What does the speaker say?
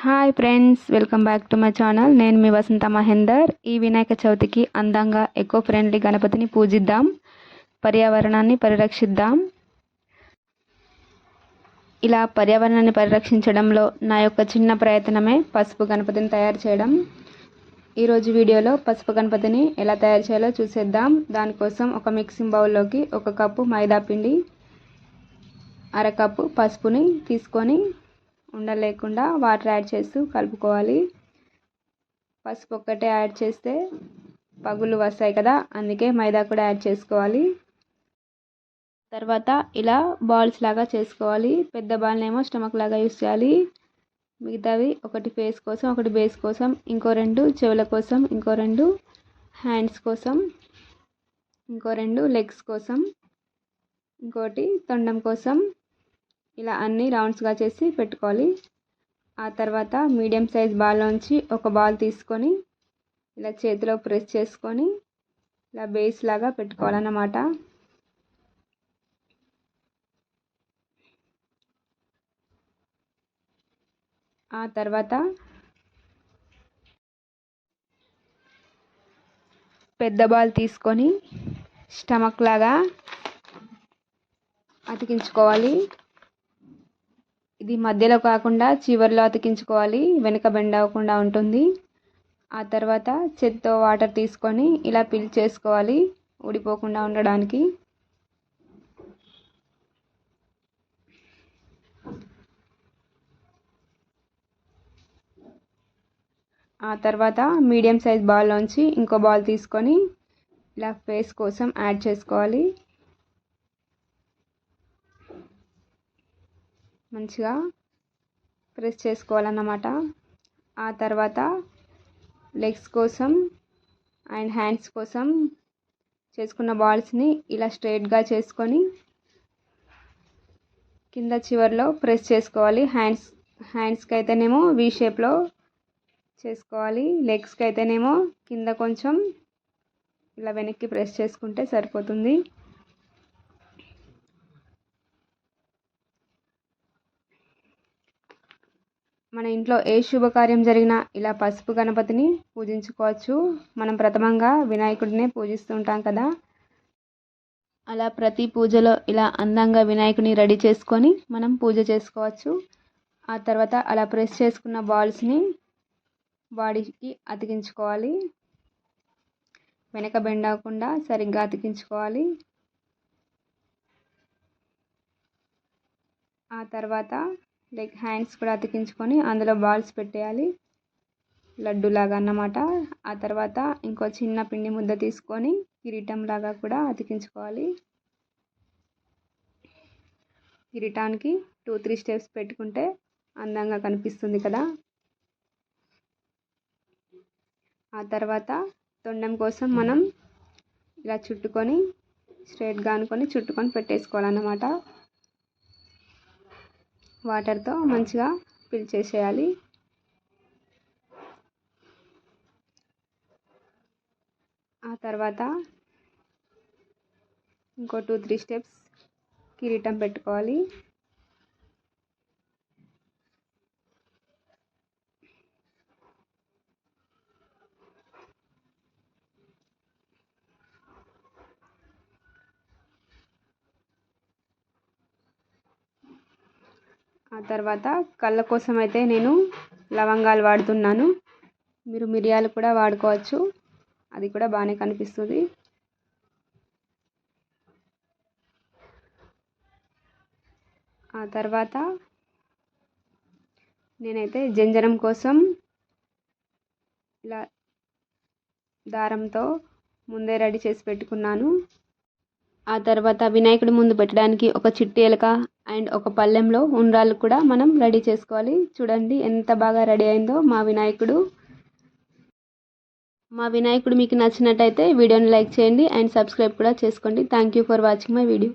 Hi friends, welcome back to my channel. నేను మీ వసంత మహేందర్. ఈ వినాయక చవితికి అందంగా ఎకో ఫ్రెండ్లీ గణపతిని పూజిద్దాం, పర్యావరణాన్ని పరిరక్షిద్దాం. ఇలా పర్యావరణాన్ని పరిరక్షించడంలో నా యొక్క చిన్న ప్రయత్నమే పసుపు గణపతిని తయారు చేయడం. ఈరోజు వీడియోలో పసుపు గణపతిని ఎలా తయారు చేయాలో చూసేద్దాం. దానికోసం ఒక మిక్సింగ్ బౌల్లోకి 1 కప్పు మైదా పిండి, 1/2 కప్పు పసుపుని తీసుకొని ఉండలేకుండా వాటర్ యాడ్ చేస్తూ కలుపుకోవాలి. పసుపు ఒక్కటే యాడ్ చేస్తే పగులు వస్తాయి కదా, అందుకే మైదా కూడా యాడ్ చేసుకోవాలి. తర్వాత ఇలా బాల్స్ లాగా చేసుకోవాలి. పెద్ద బాల్నేమో స్టమక్ లాగా యూస్ చేయాలి. మిగతావి ఒకటి ఫేస్ కోసం, ఒకటి బేస్ కోసం, ఇంకో 2 చెవుల కోసం, ఇంకో 2 హ్యాండ్స్ కోసం, ఇంకో 2 లెగ్స్ కోసం, ఇంకోటి తొండం కోసం, ఇలా అన్ని రౌండ్స్గా చేసి పెట్టుకోవాలి. ఆ తర్వాత మీడియం సైజ్ బాల్లోంచి ఒక బాల్ తీసుకొని ఇలా చేతిలో ప్రెస్ చేసుకొని ఇలా బేస్ లాగా పెట్టుకోవాలన్నమాట. ఆ తర్వాత పెద్ద బాల్ తీసుకొని స్టమక్ లాగా అతికించుకోవాలి. ఇది మధ్యలో కాకుండా చివర్లో అతికించుకోవాలి, వెనక బెండ్ అవ్వకుండా ఉంటుంది. ఆ తర్వాత చేత్తో వాటర్ తీసుకొని ఇలా ఫిల్ చేసుకోవాలి, ఊడిపోకుండా ఉండడానికి. ఆ తర్వాత మీడియం సైజ్ బాల్లోంచి ఇంకో బాల్ తీసుకొని ఇలా ఫేస్ కోసం యాడ్ చేసుకోవాలి. మంచిగా ప్రెస్ చేసుకోవాలన్నమాట. ఆ తర్వాత లెగ్స్ కోసం అండ్ హ్యాండ్స్ కోసం చేసుకున్న బాల్స్ని ఇలా స్ట్రైట్గా చేసుకొని కింద చివర్లో ప్రెస్ చేసుకోవాలి. హ్యాండ్స్కి అయితేనేమో వీ షేప్లో చేసుకోవాలి, లెగ్స్కి అయితేనేమో కింద కొంచెం ఇలా వెనక్కి ప్రెస్ చేసుకుంటే సరిపోతుంది. మన ఇంట్లో ఏ శుభకార్యం జరిగినా ఇలా పసుపు గణపతిని పూజించుకోవచ్చు. మనం ప్రథమంగా వినాయకుడినే పూజిస్తుంటాం కదా, అలా ప్రతి పూజలో ఇలా అందంగా వినాయకుడిని రెడీ చేసుకొని మనం పూజ చేసుకోవచ్చు. ఆ తర్వాత అలా ప్రెస్ చేసుకున్న బాల్స్ని బాడీకి అతికించుకోవాలి. వెనక బెండ్ అవ్వకుండా సరిగ్గా అతికించుకోవాలి. ఆ తర్వాత హ్యాండ్స్ కూడా అతికించుకొని అందులో బాల్స్ పెట్టేయాలి, లడ్డు లాగా అన్నమాట. ఆ తర్వాత ఇంకో చిన్న పిండి ముద్ద తీసుకొని కిరీటం లాగా కూడా అతికించుకోవాలి. కిరీటానికి 2-3 స్టెప్స్ పెట్టుకుంటే అందంగా కనిపిస్తుంది కదా. ఆ తర్వాత తొండం కోసం మనం ఇలా చుట్టుకొని స్ట్రైట్గా అనుకొని చుట్టుకొని పెట్టేసుకోవాలన్నమాట. వాటర్తో మంచిగా ఫిల్ చేసేయాలి. ఆ తర్వాత ఇంకో 2-3 స్టెప్స్ కిరీటం పెట్టుకోవాలి. ఆ తర్వాత కళ్ళ కోసం అయితే నేను లవంగాలు వాడుతున్నాను. మీరు మిరియాలు కూడా వాడుకోవచ్చు, అది కూడా బాగానే కనిపిస్తుంది. ఆ తర్వాత నేనైతే జంజరం కోసం ఇలా దారంతో ముందే రెడీ చేసి పెట్టుకున్నాను. ఆ తర్వాత వినాయకుడి ముందు పెట్టడానికి ఒక చిట్టి ఎలక అండ్ ఒక పళ్ళెంలో ఉండ్రాళ్ళు కూడా మనం రెడీ చేసుకోవాలి. చూడండి ఎంత బాగా రెడీ అయిందో మా వినాయకుడు. మీకు నచ్చినట్టయితే వీడియోని లైక్ చేయండి అండ్ సబ్స్క్రైబ్ కూడా చేసుకోండి. Thank you for watching my video.